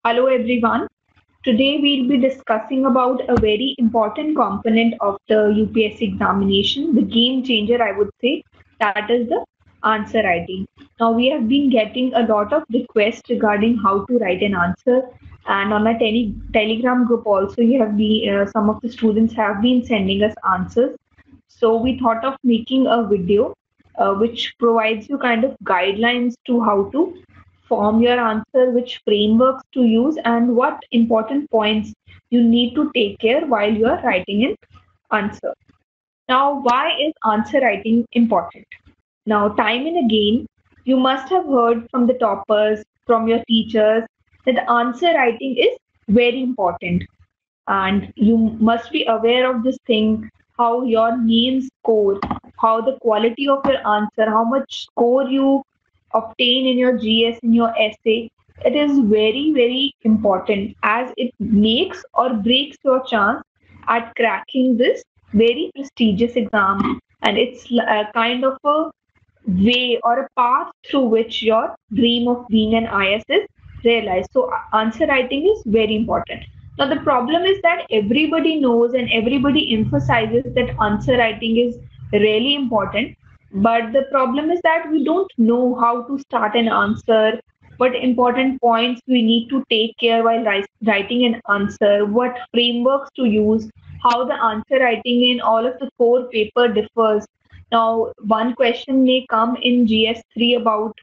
Hello everyone. Today we'll be discussing about a very important component of the UPSC examination, the game changer I would say, that is the answer writing. Now we have been getting a lot of requests regarding how to write an answer, and on my Telegram group also you have been some of the students have been sending us answers. So we thought of making a video which provides you kind of guidelines to how to form your answer, which frameworks to use, and what important points you need to take care while you are writing an answer. Now, why is answer writing important? Now, time and again, you must have heard from the toppers, from your teachers, that answer writing is very important. And you must be aware of this thing, how your main score, how the quality of your answer, how much score you obtain in your GS, in your essay. It is very, very important as it makes or breaks your chance at cracking this very prestigious exam. And it's a kind of a way or a path through which your dream of being an IS is realized. So, answer writing is very important. Now, the problem is that everybody knows and everybody emphasizes that answer writing is really important. But the problem is that we don't know how to start an answer, what important points we need to take care while writing an answer, what frameworks to use, how the answer writing in all of the core paper differs. Now, one question may come in GS3 about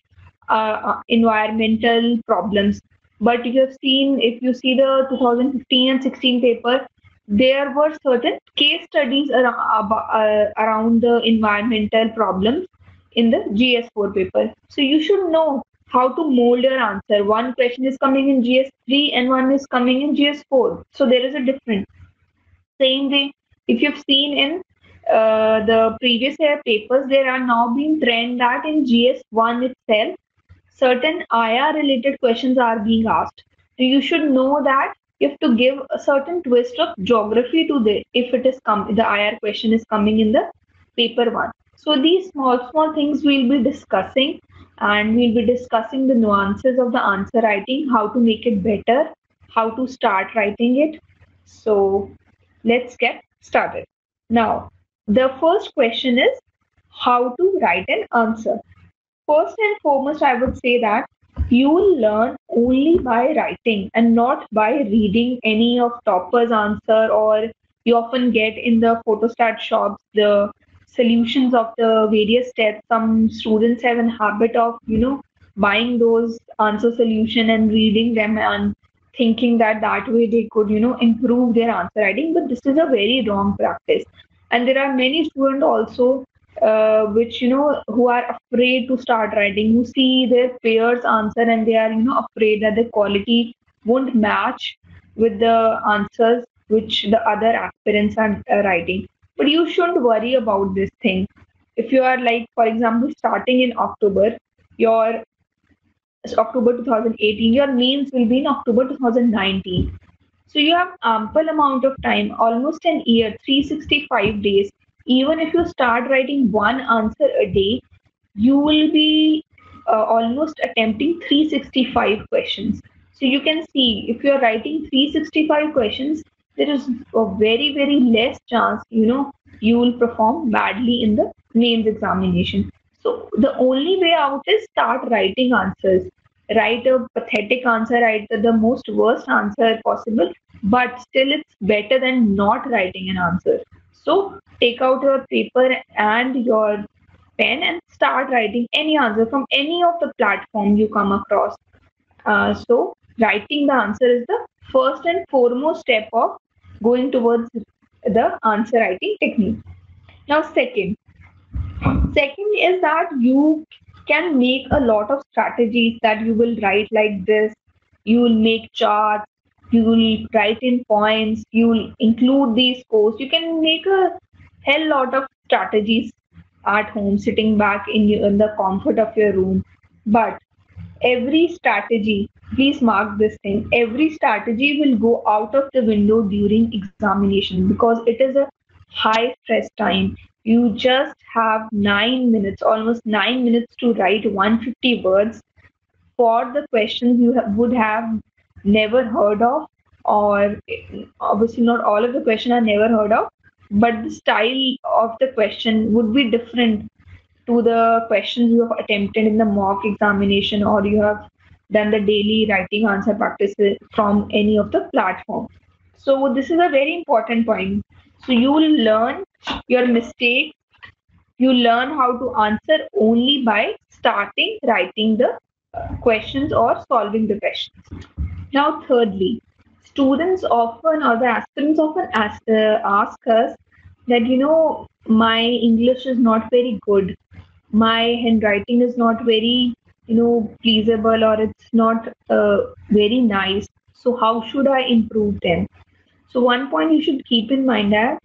environmental problems, but you have seen, if you see the 2015 and 16 paper, there were certain case studies around the environmental problems in the GS4 paper. So you should know how to mold your answer. One question is coming in GS3 and one is coming in GS4. So there is a difference. Same way, if you've seen in the previous year papers, there are now being trend that in GS1 itself, certain IR related questions are being asked. So you should know that you have to give a certain twist of geography to the if it is the IR question is coming in the paper one. So these small things we'll be discussing, and we'll be discussing the nuances of the answer writing, how to make it better, how to start writing it. So let's get started. Now, the first question is how to write an answer. First and foremost, I would say that you will learn only by writing and not by reading any of Topper's answer, or you often get in the photostat shops the solutions of the various steps. Some students have a habit of, buying those answer solution and reading them and thinking that that way they could, improve their answer writing. But this is a very wrong practice. And there are many students also which who are afraid to start writing, who see their peers answer and they are afraid that the quality won't match with the answers which the other aspirants are writing. But you shouldn't worry about this thing. If you are, like, for example, starting in October, your October 2018, your mains will be in October 2019. So you have ample amount of time, almost an year, 365 days. Even if you start writing one answer a day, you will be almost attempting 365 questions. So you can see, if you are writing 365 questions, there is a very, very less chance, you will perform badly in the mains examination. So the only way out is start writing answers. Write a pathetic answer, write the most worst answer possible, but still it's better than not writing an answer. So take out your paper and your pen and start writing any answer from any of the platform you come across. So writing the answer is the first and foremost step of going towards the answer writing technique. Now, second is that you can make a lot of strategies that you will write like this. You will make charts, you will write in points, you will include these scores. You can make a hell lot of strategies at home, sitting back in the comfort of your room. But every strategy, please mark this thing, every strategy will go out of the window during examination because it is a high stress time. You just have 9 minutes, almost 9 minutes to write 150 words for the questions you would have never heard of, or obviously not all of the question are never heard of, but the style of the question would be different to the questions you have attempted in the mock examination, or you have done the daily writing answer practices from any of the platform. So this is a very important point. So you will learn your mistakes, you learn how to answer only by starting writing the questions or solving the questions. Now, thirdly, students often, or the aspirants often ask us that, my English is not very good, my handwriting is not very, pleasable, or it's not very nice. So, how should I improve them? So, one point you should keep in mind that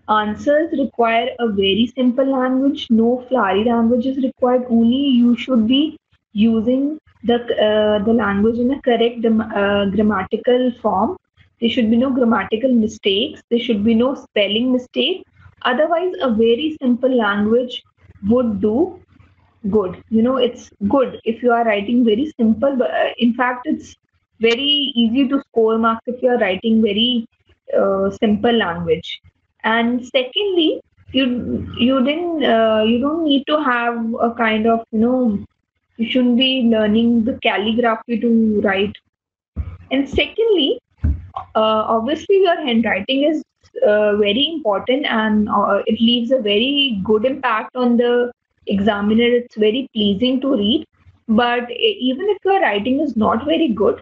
answers require a very simple language. No flowery language is required. Only you should be using the language in a correct grammatical form. There should be no grammatical mistakes. There should be no spelling mistake. Otherwise, a very simple language would do good. It's good if you are writing very simple, but in fact, it's very easy to score marks if you are writing very simple language. And secondly, you don't need to have a kind of, you shouldn't be learning the calligraphy to write. And secondly, obviously your handwriting is very important, and it leaves a very good impact on the examiner. It's very pleasing to read. But even if your writing is not very good,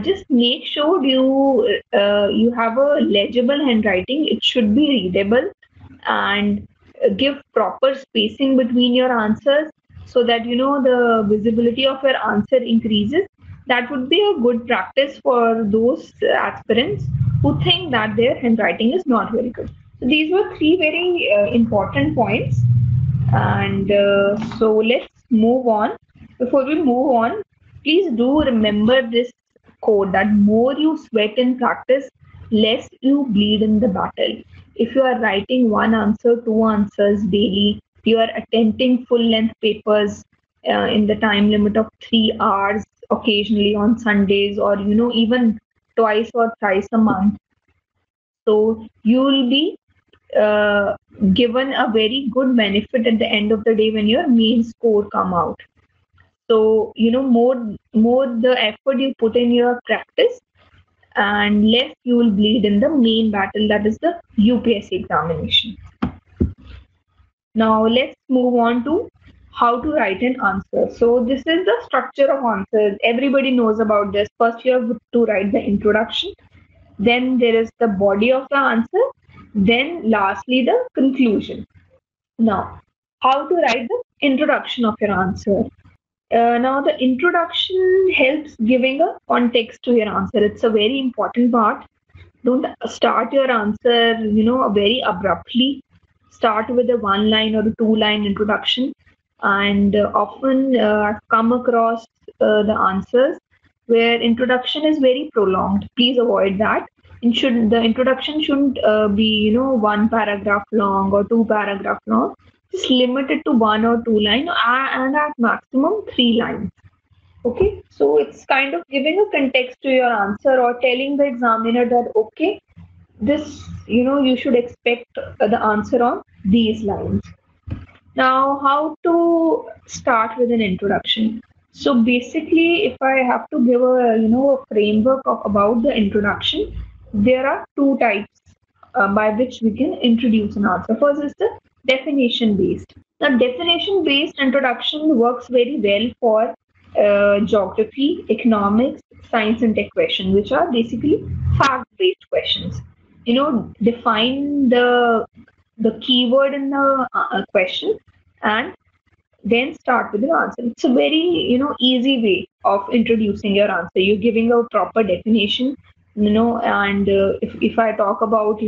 just make sure you have a legible handwriting. It should be readable, and give proper spacing between your answers, so that the visibility of your answer increases. That would be a good practice for those aspirants who think that their handwriting is not very good. So these were three very important points, and so let's move on. Before we move on, please do remember this quote that more you sweat in practice, less you bleed in the battle. If you are writing one answer, two answers daily, you are attempting full length papers in the time limit of 3 hours, occasionally on Sundays, or even twice or thrice a month. So you will be uh, given a very good benefit at the end of the day when your main score come out. So more the effort you put in your practice, and less you will bleed in the main battle, that is the UPSC examination. Now let's move on to how to write an answer. So this is the structure of answers. Everybody knows about this. First you have to write the introduction, then there is the body of the answer, then lastly the conclusion. Now, how to write the introduction of your answer? Now, the introduction helps giving a context to your answer. It's a very important part. Don't start your answer, very abruptly. Start with a one line or a two-line introduction. And often I've come across the answers where introduction is very prolonged. Please avoid that. The introduction shouldn't be, one paragraph long or two paragraph long. Just limit it to one or two line, and at maximum 3 lines. Okay, so it's kind of giving a context to your answer, or telling the examiner that, okay, this, you should expect the answer on these lines. Now, how to start with an introduction? So basically, if I have to give a framework about the introduction, there are two types by which we can introduce an answer. First is the definition based. Now, definition based introduction works very well for geography, economics, science, and tech questions, which are basically fact based questions. Define the keyword in the question, and then start with your answer. It's a very easy way of introducing your answer. You're giving a proper definition, and if I talk about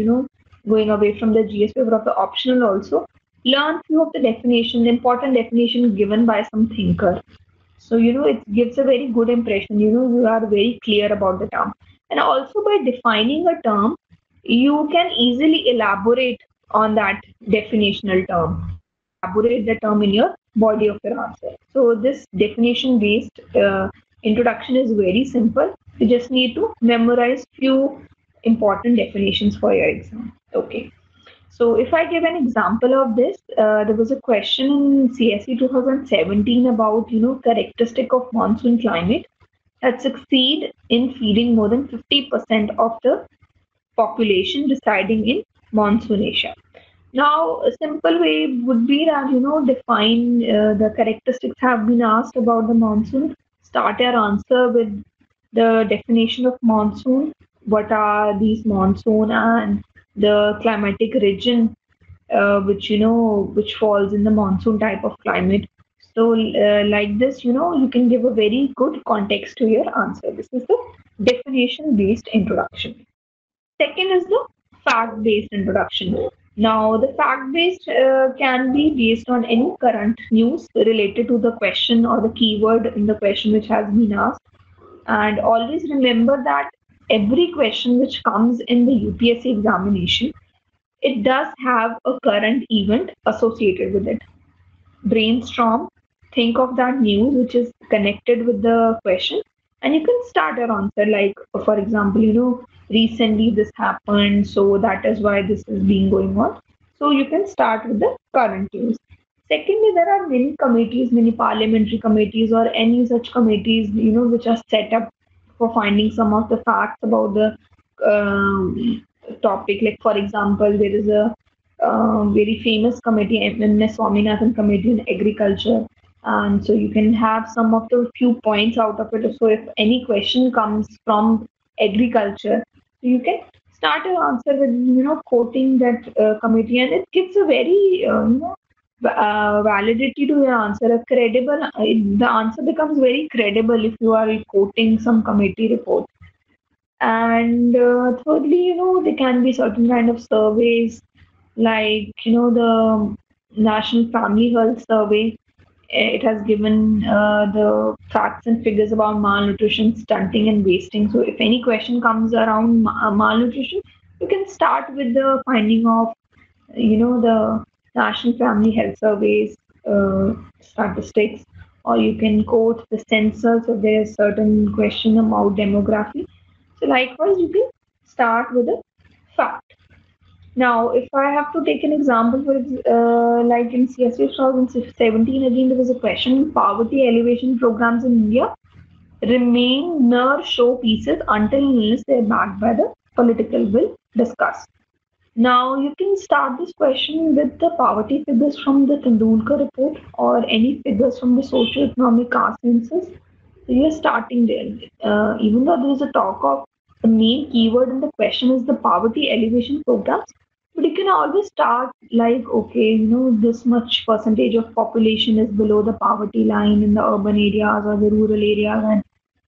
going away from the GS paper of the optional also, learn few of the definitions, important definition given by some thinker. So it gives a very good impression. You are very clear about the term, and also by defining a term, you can easily elaborate on that definitional term. Elaborate the term in your body of your answer. So this definition based introduction is very simple. You just need to memorize few important definitions for your exam. Okay. So if I give an example of this, there was a question in CSE 2017 about, characteristic of monsoon climate that succeed in feeding more than 50% of the population residing in monsoon Asia. Now, a simple way would be that, define the characteristics have been asked about the monsoon. Start your answer with the definition of monsoon. What are these monsoon and the climatic region which falls in the monsoon type of climate. So, like this, you can give a very good context to your answer. This is the definition based introduction. Second is the fact based introduction. Now, the fact based can be based on any current news related to the question or the keyword in the question which has been asked. And always remember that every question which comes in the UPSC examination, it does have a current event associated with it. Brainstorm, think of that news which is connected with the question, and you can start your answer. Like, for example, recently this happened, so that is why this is being going on. So you can start with the current news. Secondly, there are many committees, many parliamentary committees, or any such committees, which are set up for finding some of the facts about the topic. Like, for example, there is a very famous committee, MS Swaminathan Committee in Agriculture. And so you can have some of the few points out of it. So if any question comes from agriculture, you can start your answer with, quoting that committee, and it gives a very, validity to your answer. A credible, the answer becomes very credible if you are quoting some committee report. And thirdly, there can be certain kind of surveys like, the National Family Health Survey. It has given the facts and figures about malnutrition, stunting, and wasting. So, if any question comes around malnutrition, you can start with the finding of, the National Family Health Surveys statistics, or you can quote the census if there is certain question about demography. So, likewise, you can start with a fact. Now, if I have to take an example for like in CSU 2017, again there was a question: poverty elevation programs in India remain mere showpieces until and unless they are backed by the political will discussed. Now, you can start this question with the poverty figures from the Tendulkar report or any figures from the socio-economic caste census. So you're starting there. Even though there is a talk of the main keyword in the question is the poverty elevation programs, but you can always start like, okay, this much percentage of population is below the poverty line in the urban areas or the rural areas and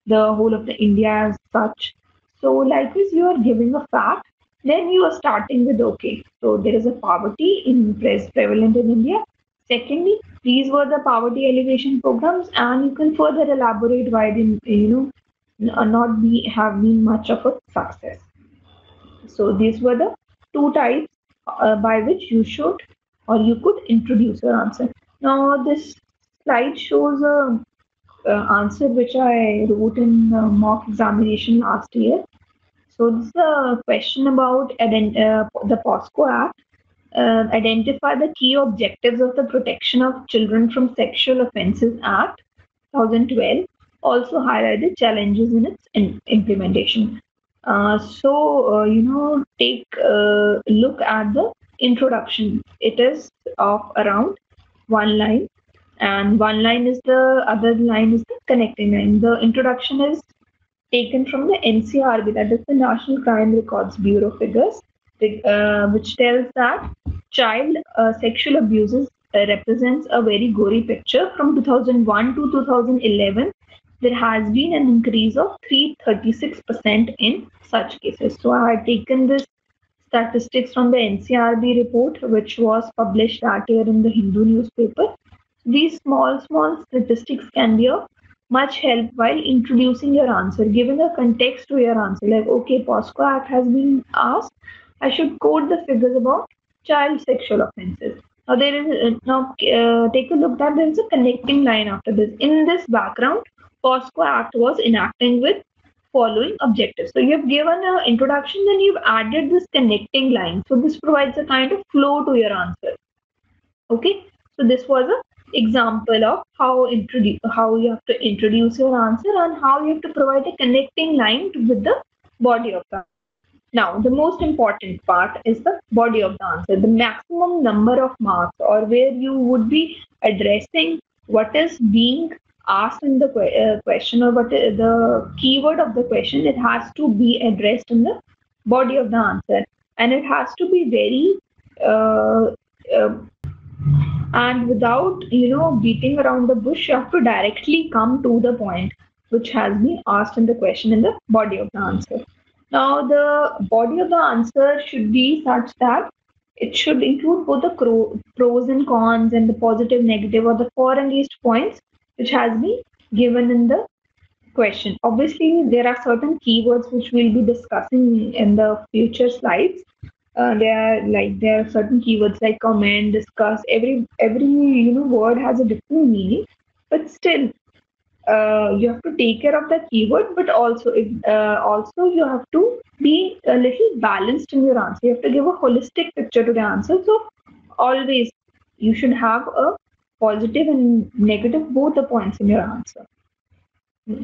the whole of the India as such. So likewise, you are giving a fact, then you are starting with, okay, so there is a poverty in prevalent in India. Secondly, these were the poverty elevation programs, and you can further elaborate why they, not be have been much of a success. So these were the two types by which you should or you could introduce your answer. Now this slide shows a answer which I wrote in mock examination last year. So this is a question about the POSCO Act. Identify the key objectives of the Protection of Children from Sexual Offences Act 2012. Also highlight the challenges in its implementation. Take a look at the introduction. It is of around one line, and one line is the other line is the connecting line. The introduction is taken from the NCRB, that is the National Crime Records Bureau figures, which tells that child sexual abuses represents a very gory picture. From 2001 to 2011, there has been an increase of 336% in such cases. So I had taken this statistics from the NCRB report, which was published that year in the Hindu newspaper. These small statistics can be of much help while introducing your answer, giving a context to your answer. Like, okay, POSCO Act has been asked, I should quote the figures about child sexual offences. Now there is take a look that there is a connecting line after this. In this background, POSCO Act was enacting with following objectives. So you have given an introduction, then you've added this connecting line. So this provides a kind of flow to your answer. Okay, so this was an example of how you have to introduce your answer and how you have to provide a connecting line with the body of the answer. Now, the most important part is the body of the answer, the maximum number of marks, or where you would be addressing what is being asked in the question, or what is the keyword of the question. It has to be addressed in the body of the answer, and it has to be very uh, uh, and without beating around the bush. You have to directly come to the point which has been asked in the question in the body of the answer. Now, the body of the answer should be such that it should include both the pros and cons and the positive, negative, or the for and against points which has been given in the question. Obviously, there are certain keywords which we'll be discussing in the future slides. There are certain keywords like comment, discuss. Every word has a different meaning, but still you have to take care of the keyword. But also you have to be a little balanced in your answer. You have to give a holistic picture to the answer. So always you should have a positive and negative both the points in your answer.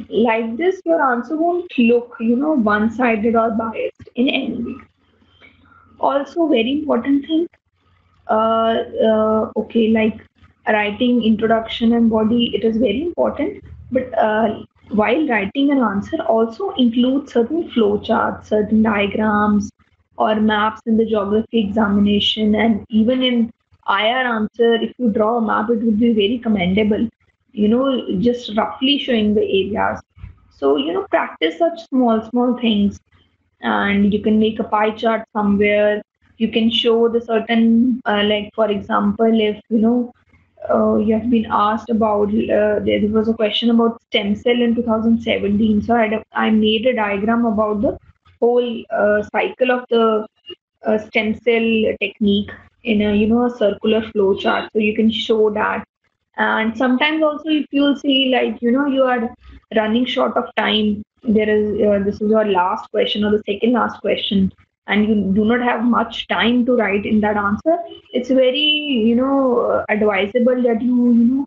Like this, your answer won't look one-sided or biased in any way. Also, very important thing, okay, like writing introduction and body, it is very important. But while writing an answer, also include certain flow charts, certain diagrams, or maps in the geography examination, and even in IR answer, if you draw a map, it would be very commendable. Just roughly showing the areas. So practice such small things, and you can make a pie chart somewhere. You can show the certain like for example, if you have been asked about there was a question about stem cell in 2017. So I made a diagram about the whole cycle of the stem cell technique in a a circular flow chart, so you can show that. And sometimes also, if you'll see, like you are running short of time, there is this is your last question or the second last question, and you do not have much time to write in that answer, it's very advisable that you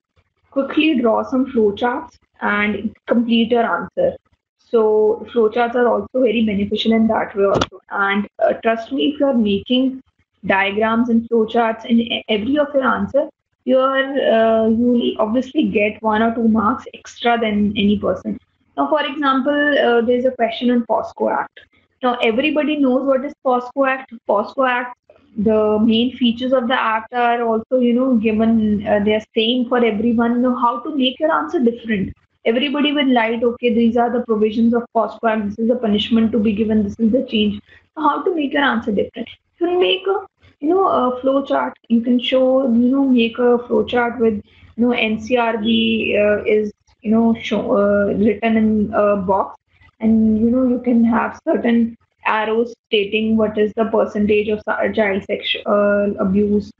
quickly draw some flowcharts and complete your answer. So flowcharts are also very beneficial in that way also. And trust me, if you are making diagrams and flowcharts in every of your answer, you will obviously get 1 or 2 marks extra than any person. Now, for example, there's a question on POSCO Act. Now, everybody knows what is POSCO Act. POSCO Act, the main features of the act are also, given, they're same for everyone. How to make your answer different. Everybody will write, okay, these are the provisions of POSCO Act, this is the punishment to be given, this is the change. So how to make your answer different? You can make a flow chart. You can show, make a flow chart with, NCRB is, written in a box, and you can have certain arrows stating what is the percentage of child sexual abuse,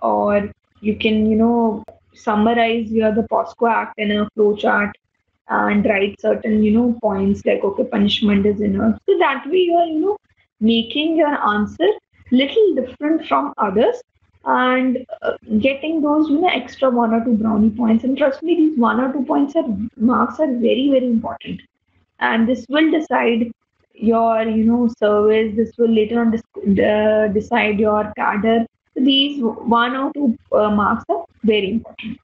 or you can summarize the POSCO Act in a flow chart and write certain points like, okay, punishment is enough. So that way you are making your answer little different from others, and getting those extra 1 or 2 brownie points. And trust me, these 1 or 2 points are marks are very important, and this will decide your service. This will later on decide your cadre. So these 1 or 2 marks are very important.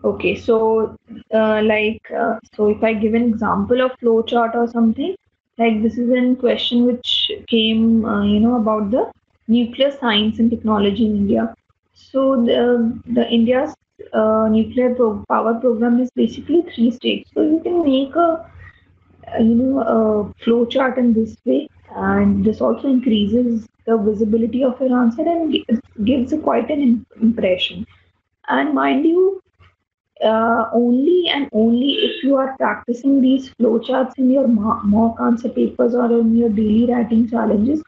Okay, so so if I give an example of flowchart or something, like this is a question which came about the nuclear science and technology in India. So the India's nuclear power program is basically 3 stages. So you can make a flow chart in this way, and this also increases the visibility of your answer and gives quite an impression. And mind you, only and only if you are practicing these flowcharts in your mock answer papers or in your daily writing challenges,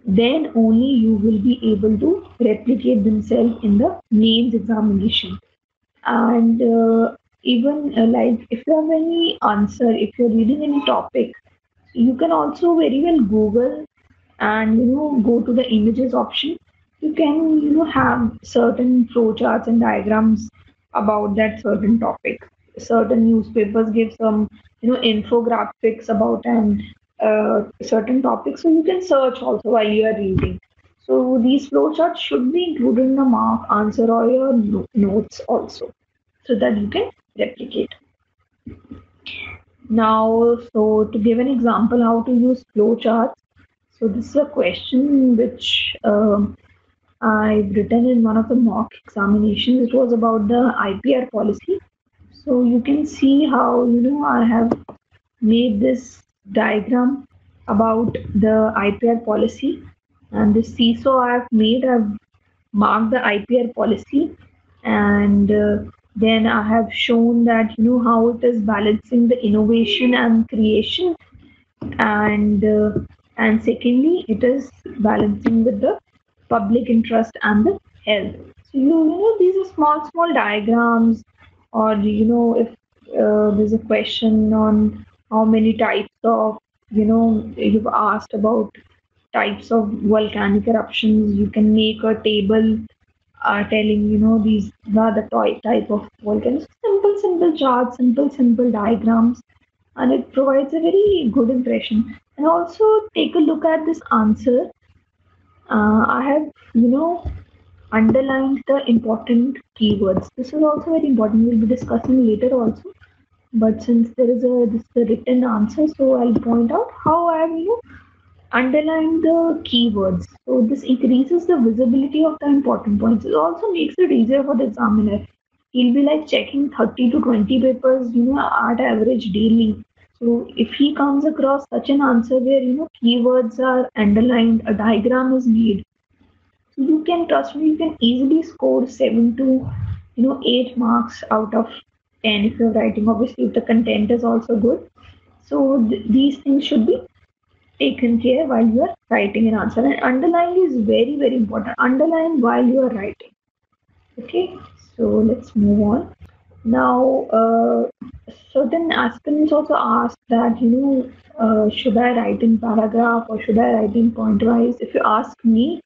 then only you will be able to replicate themselves in the mains examination. And even like if you have any answer, if you're reading any topic You can also very well Google and go to the images option. You can have certain flowcharts and diagrams about that certain topic. Certain newspapers give some infographics about an certain topic, so you can search also while you are reading. So these flowcharts should be included in the mark answer or your notes also, so that you can replicate. Now, so to give an example how to use flowcharts, so this is a question which I've written in one of the mock examinations. It was about the IPR policy. So you can see how I have made this diagram about the IPR policy, and the seesaw I've made. I've marked the IPR policy, and then I have shown that how it is balancing the innovation and creation, and secondly it is balancing with the public interest and the health. So these are small diagrams, or if there's a question on how many types of you've asked about types of volcanic eruptions, you can make a table telling these are the type of volcanoes. Simple charts, simple diagrams, and it provides a very good impression. And also take a look at this answer. I have underlined the important keywords. This is also very important. We'll be discussing later also. But since there is a this is the written answer, so I'll point out how I have underline the keywords. So this increases the visibility of the important points. It also makes it easier for the examiner. He'll be like checking 30 to 20 papers, at average daily. So if he comes across such an answer where, keywords are underlined, a diagram is made, so you can trust me, you can easily score 7 to, 8 marks out of 10 if you're writing. Obviously, if the content is also good. So these things should be taken care while you are writing an answer. And underline is very important. Underline while you are writing. Okay, so let's move on. Now, certain aspirants also ask that, should I write in paragraph or should I write in point-wise? If you ask me,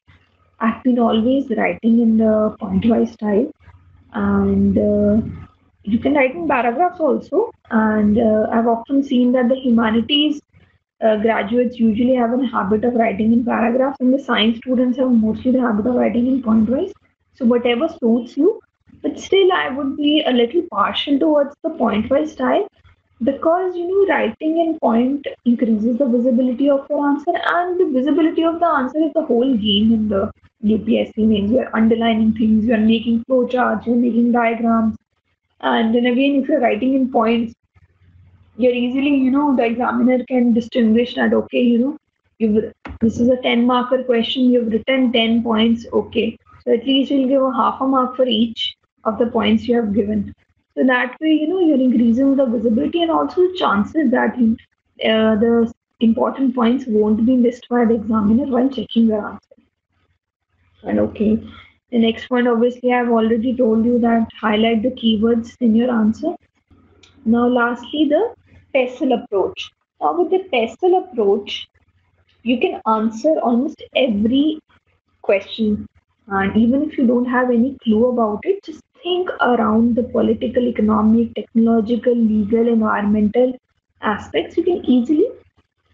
I've been always writing in the point-wise style, and you can write in paragraphs also. And I've often seen that the humanities graduates usually have a habit of writing in paragraphs, and the science students have mostly the habit of writing in point-wise. So whatever suits you, but still I would be a little partial towards the point-wise style, because writing in point increases the visibility of your answer, and the visibility of the answer is the whole game in the UPSC mains. You are underlining things, you are making flowcharts, you are making diagrams, and then again if you're writing in points, you're easily, the examiner can distinguish that, okay, you've, this is a 10 marker question, you've written 10 points, okay. So at least you'll give a half a mark for each of the points you have given. So that way, you're increasing the visibility, and also chances that the important points won't be missed by the examiner while checking your answer. And okay, the next point, obviously, I've already told you that highlight the keywords in your answer. Now, lastly, the PESTLE approach. Now, with the PESTLE approach, you can answer almost every question. And even if you don't have any clue about it, just think around the political, economic, technological, legal, environmental aspects. You can easily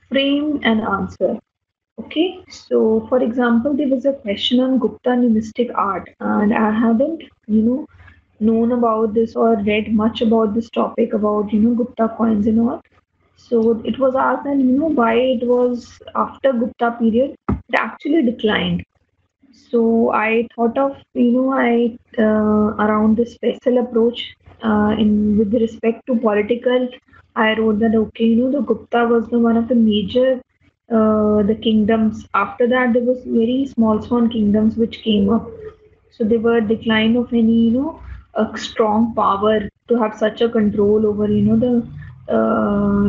frame an answer. Okay, so for example, there was a question on Gupta numismatic art, and I hadn't, known about this or read much about this topic about Gupta coins and all. So it was asked that why it was after Gupta period it actually declined. So I thought of I around this PESTLE approach in with respect to political. I wrote that okay, the Gupta was the one of the major the kingdoms. After that, there was very small kingdoms which came up. So they were decline of any a strong power to have such a control over the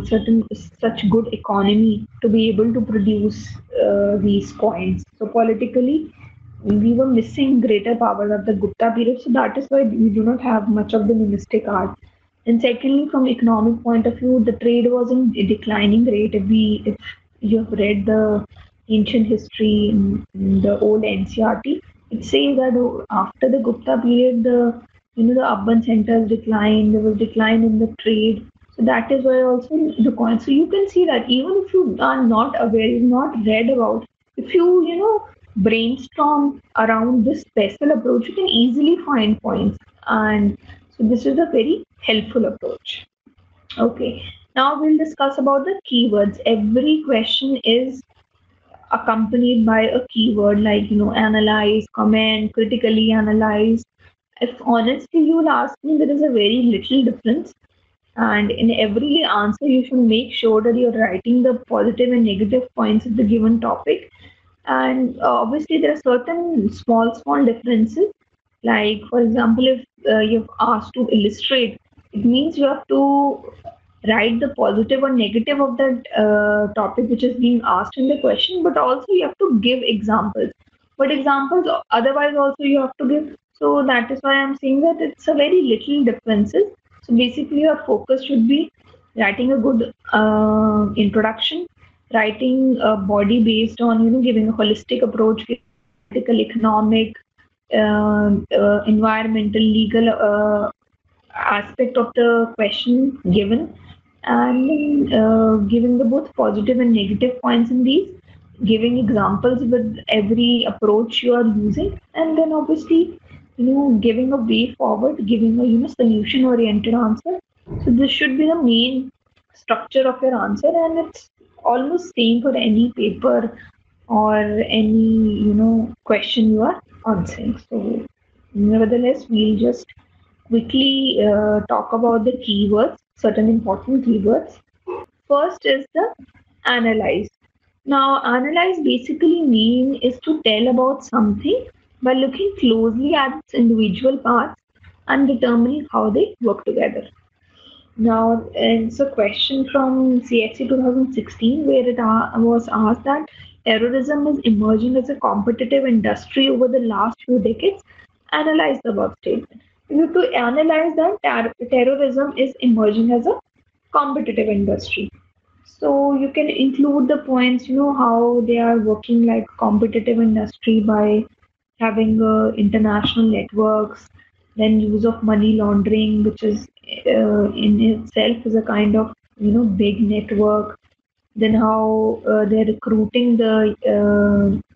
certain such good economy to be able to produce these coins. So politically, we were missing greater power of the Gupta period. So that is why we do not have much of the numismatic art. And secondly, from economic point of view, the trade was in a declining rate. If you have read the ancient history in the old NCRT, it says that after the Gupta period, the urban centers declined. There was decline in the trade. So that is why also the coin. So you can see that even if you are not aware, you've not read about, if you brainstorm around this special approach, you can easily find points. And so this is a very helpful approach. Okay. Now we'll discuss about the keywords. Every question is accompanied by a keyword like, analyze, comment, critically analyze. If honestly you'll ask me, there is a very little difference. And in every answer, you should make sure that you're writing the positive and negative points of the given topic. And obviously, there are certain small differences. Like, for example, if you've asked to illustrate, it means you have to write the positive or negative of that topic which is being asked in the question, but also you have to give examples. But examples otherwise also you have to give. So that is why I'm saying that it's a very little differences. So basically, your focus should be writing a good introduction, writing a body based on giving a holistic approach, political, economic, environmental, legal aspect of the question given, and giving the both positive and negative points in these, giving examples with every approach you are using, and then obviously giving a way forward, giving a solution oriented answer. So this should be the main structure of your answer, and it's almost same for any paper or any question you are answering. So nevertheless, we'll just quickly talk about the keywords, certain important keywords. First is the analyze. Now, analyze basically mean is to tell about something by looking closely at its individual parts and determining how they work together. Now, it's a question from CXC 2016 where it was asked that terrorism is emerging as a competitive industry over the last few decades. Analyze the above statement. You have to analyze that terrorism is emerging as a competitive industry. So you can include the points, how they are working like competitive industry by having international networks, then use of money laundering, which is in itself is a kind of big network. Then how they're recruiting the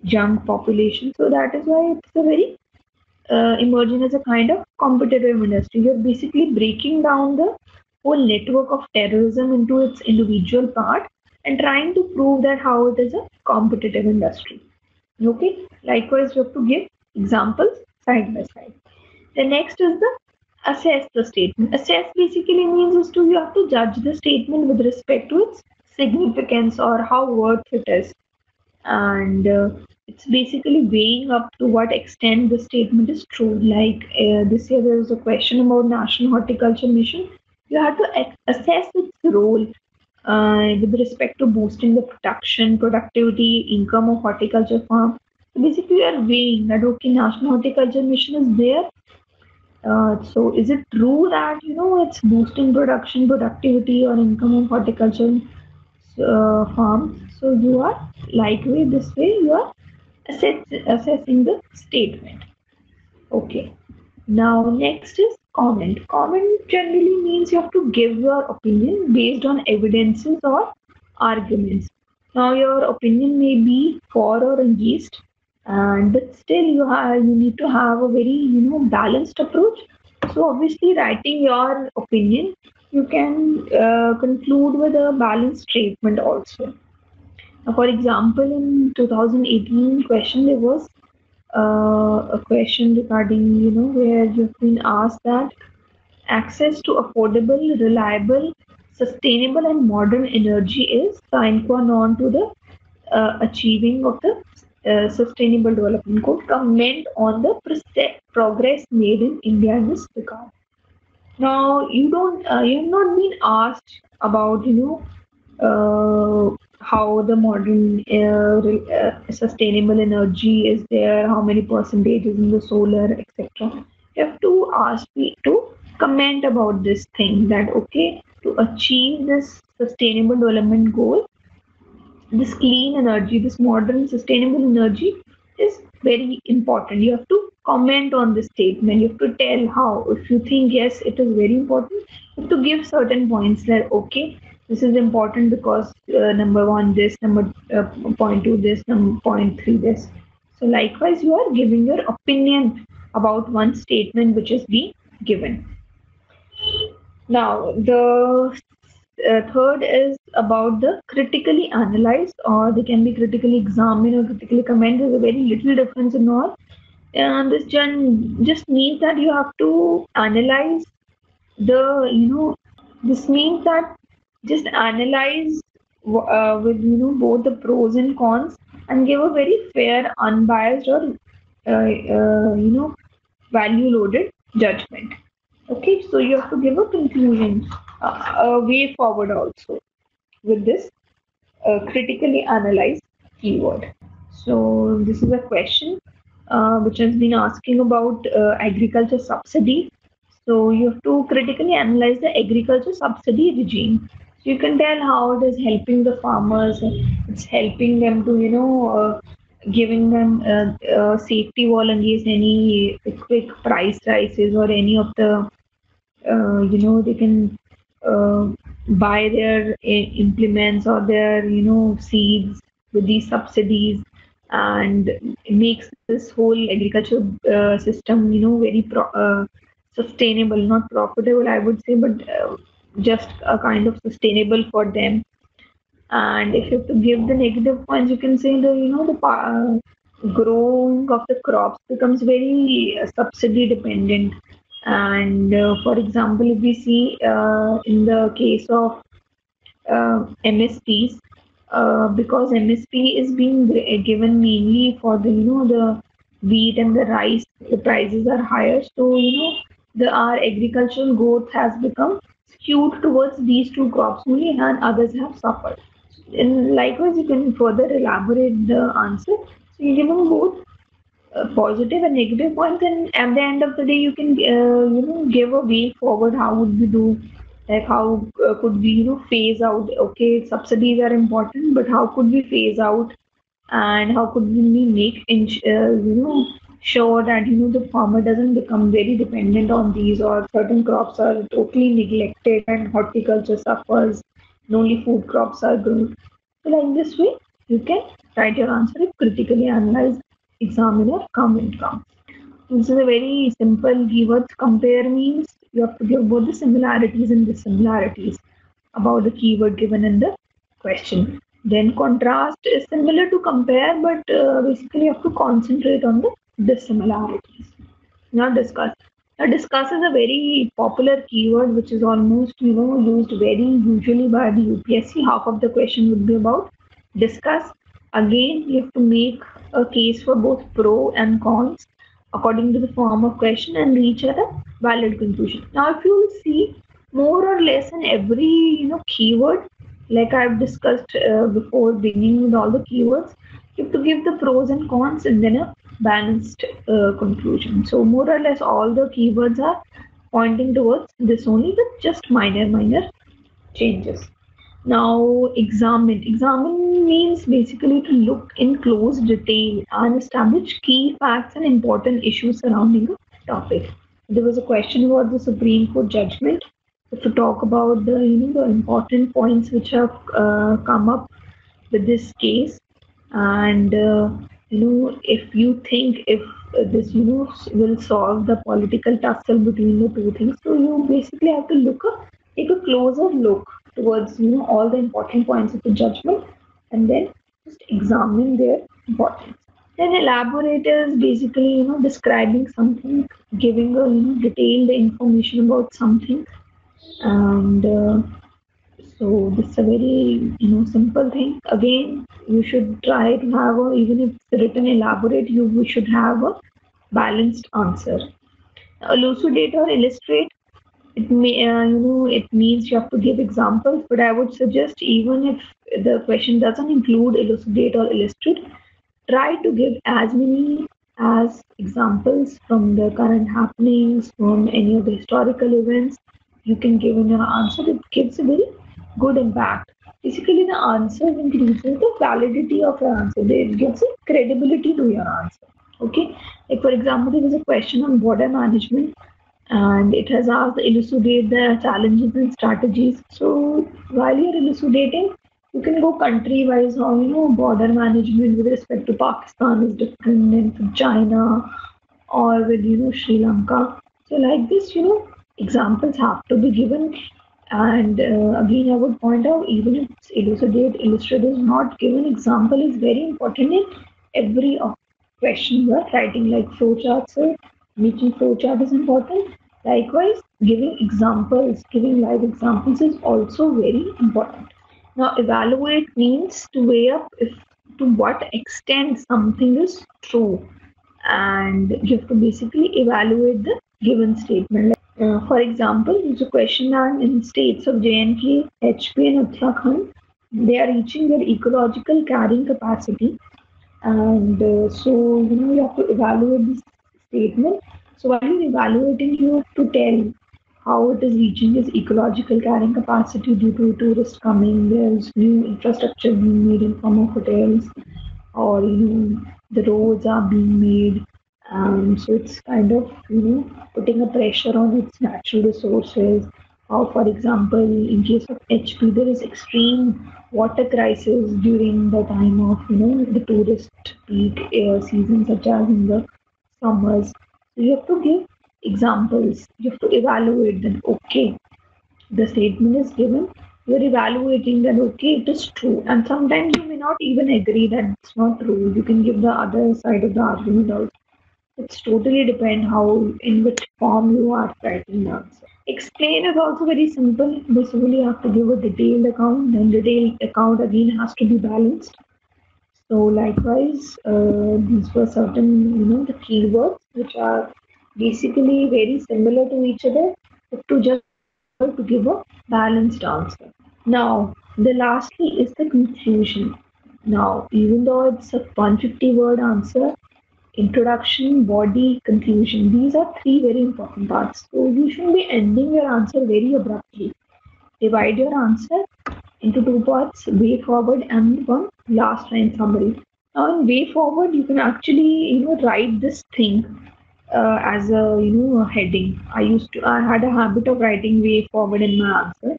young population. So that is why it's a very emerging as a kind of competitive industry. You're basically breaking down the whole network of terrorism into its individual part and trying to prove that how it is a competitive industry. Okay. Likewise, you have to give examples side by side. The next is the assess the statement. Assess basically means is to you have to judge the statement with respect to its significance or how worth it is, and it's basically weighing up to what extent the statement is true. Like this year, there was a question about National Horticulture Mission. You have to assess its role with respect to boosting the production, productivity, income of horticulture farm. So basically, you are weighing that okay, National Horticulture Mission is there. So is it true that it's boosting production, productivity, or income of horticulture farms? So you are likewise this way you are assessing the statement. Okay. Now next is comment. Comment generally means you have to give your opinion based on evidences or arguments. Now your opinion may be for or against, and but still you need to have a very balanced approach. So obviously writing your opinion, you can conclude with a balanced statement also. For example, in 2018 question, there was a question regarding, where you've been asked that access to affordable, reliable, sustainable, and modern energy is sine qua non to the achieving of the sustainable development goal. Comment on the progress made in India in this regard. Now, you have not been asked about, how the modern sustainable energy is there, how many percentages in the solar, etc. You have to ask me to comment about this thing that okay, to achieve this sustainable development goal, this clean energy, this modern sustainable energy is very important. You have to comment on this statement. You have to tell how. If you think yes, it is very important, you have to give certain points that okay, this is important because number one this, number point two this, number point three this. So likewise, you are giving your opinion about one statement which is being given. Now, the third is about the critically analyzed, or they can be critically examined or critically comment. There's a very little difference in all. And this just means that you have to analyze this means that just analyze with both the pros and cons and give a very fair, unbiased, or value loaded judgment. Okay, so you have to give a conclusion, a way forward also with this critically analyzed keyword. So this is a question which has been asking about agriculture subsidy. So you have to critically analyze the agriculture subsidy regime. So you can tell how it is helping the farmers. It's helping them to giving them safety wall against any quick price rises or any of the they can uh, buy their implements or their seeds with these subsidies, and it makes this whole agriculture system very sustainable, not profitable I would say, but just a kind of sustainable for them. And if you have to give the negative points, you can say the growing of the crops becomes very subsidy dependent. And for example, if we see in the case of MSPs, because MSP is being given mainly for the the wheat and the rice, the prices are higher. So the our agricultural growth has become skewed towards these two crops only, and others have suffered. And likewise, you can further elaborate the answer. So you give them both positive and negative points, and at the end of the day you can give a way forward. How would we do, like how could we phase out? Okay, subsidies are important, but how could we phase out, and how could we make sure that the farmer doesn't become very dependent on these, or certain crops are totally neglected and horticulture suffers and only food crops are grown. So like this way you can write your answer if critically analyze, examine, or comment counts. This is a very simple keywords. Compare means you have to give both the similarities and dissimilarities about the keyword given in the question. Then contrast is similar to compare, but basically you have to concentrate on the dissimilarities. Now discuss. Now discuss is a very popular keyword which is almost used very usually by the UPSC. Half of the question would be about discuss. Again, you have to make a case for both pro and cons according to the form of question and reach at a valid conclusion. Now, if you see more or less in every keyword, like I've discussed before, beginning with all the keywords, you have to give the pros and cons and then a balanced conclusion. So more or less all the keywords are pointing towards this only, with just minor changes. Now, examine. Examine means basically to look in close detail and establish key facts and important issues surrounding a topic. There was a question about the Supreme Court judgment. To talk about the the important points which have come up with this case, and if you think if this will solve the political tussle between the two things, so you basically have to take a closer look towards all the important points of the judgment, and then just examine their importance. Then elaborate is basically describing something, giving a detailed information about something, and so this is a very simple thing. Again, you should try to have a, even if it's written elaborate, you should have a balanced answer. Elucidate or illustrate, it may it means you have to give examples, but I would suggest, even if the question doesn't include elucidate or illustrate, try to give as many as examples from the current happenings, from any of the historical events. You can give in your answer. It gives a very good impact. Basically, the answer increases the validity of your answer. It gives a credibility to your answer. Okay, like for example, there was a question on border management, and it has asked elucidate the challenges and strategies. So while you're elucidating, you can go country wise how border management with respect to Pakistan is different than from China or with Sri Lanka. So like this, examples have to be given. And again, I would point out, even if it's illustrate is not given, example is very important in every question you are writing, like flowcharts. So making flowchart is important. Likewise, giving examples, giving live examples is also very important. Now, evaluate means to weigh up if to what extent something is true, and you have to basically evaluate the given statement. For example, there's a question on in states of J&K, HP, and Uttarakhand, they are reaching their ecological carrying capacity, and so you have to evaluate this statement. So while you're evaluating, you have to tell how it is reaching its ecological carrying capacity due to tourists coming. There's new infrastructure being made in form of hotels, or the roads are being made, so it's kind of putting a pressure on its natural resources. Or for example, in case of HP, there is extreme water crisis during the time of the tourist peak season, such as in the summers. So you have to give examples. You have to evaluate them. Okay, the statement is given, you're evaluating that okay, it is true, and sometimes you may not even agree that it's not true. You can give the other side of the argument also. It's totally depend how, in which form you are writing the answer. Explain is also very simple. Basically, you have to give a detailed account, and detailed account again has to be balanced. So likewise, these were certain the keywords which are basically very similar to each other, but to just to give a balanced answer. Now, the lastly is the conclusion. Now, even though it's a 150 word answer, introduction, body, conclusion, these are three very important parts. So you shouldn't be ending your answer very abruptly. Divide your answer into two parts, way forward and one last line summary. Now, in way forward, you can actually write this thing as a a heading. I had a habit of writing way forward in my answer,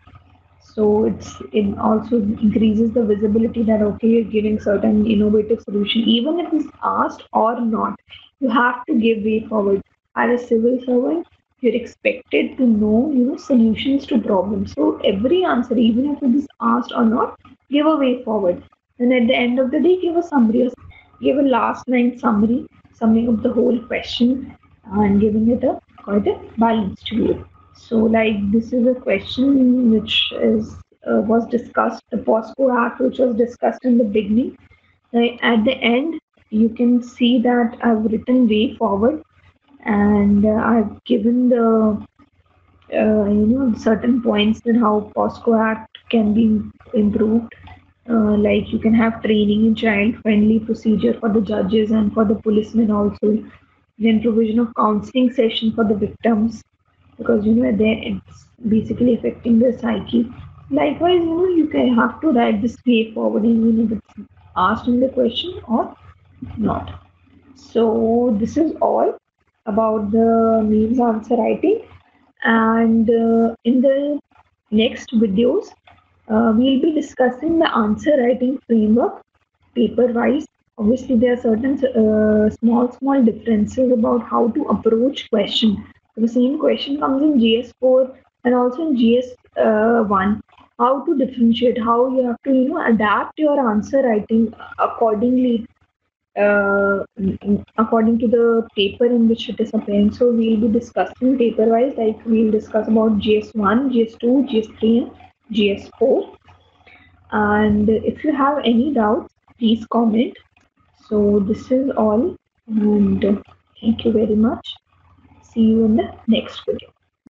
so it also increases the visibility that okay, you're giving certain innovative solution, even if it's asked or not. You have to give way forward. As a civil servant, you're expected to know solutions to problems. So every answer, even if it is asked or not, give a way forward. And at the end of the day, give a summary. Give a last line summary, summing up the whole question and giving it a quite a balanced view. So, like this is a question which is was discussed, the POSCO Act, which was discussed in the beginning. At the end, you can see that I've written way forward, and I've given the certain points that how POSCO Act can be improved. Like you can have training in child-friendly procedure for the judges and for the policemen also. Then provision of counseling session for the victims, because there it's basically affecting their psyche. Likewise, you can have to write this way forward, even if it's asked in the question or not. So this is all about the means answer writing, and in the next videos, we'll be discussing the answer writing framework paper wise. Obviously, there are certain small differences about how to approach question. The same question comes in GS4 and also in GS1. How to differentiate, how you have to adapt your answer writing accordingly, according to the paper in which it is appearing. So we'll be discussing paper wise, like we'll discuss about GS1, GS2, GS3, and GS4. And if you have any doubts, please comment. So this is all, and thank you very much. See you in the next video.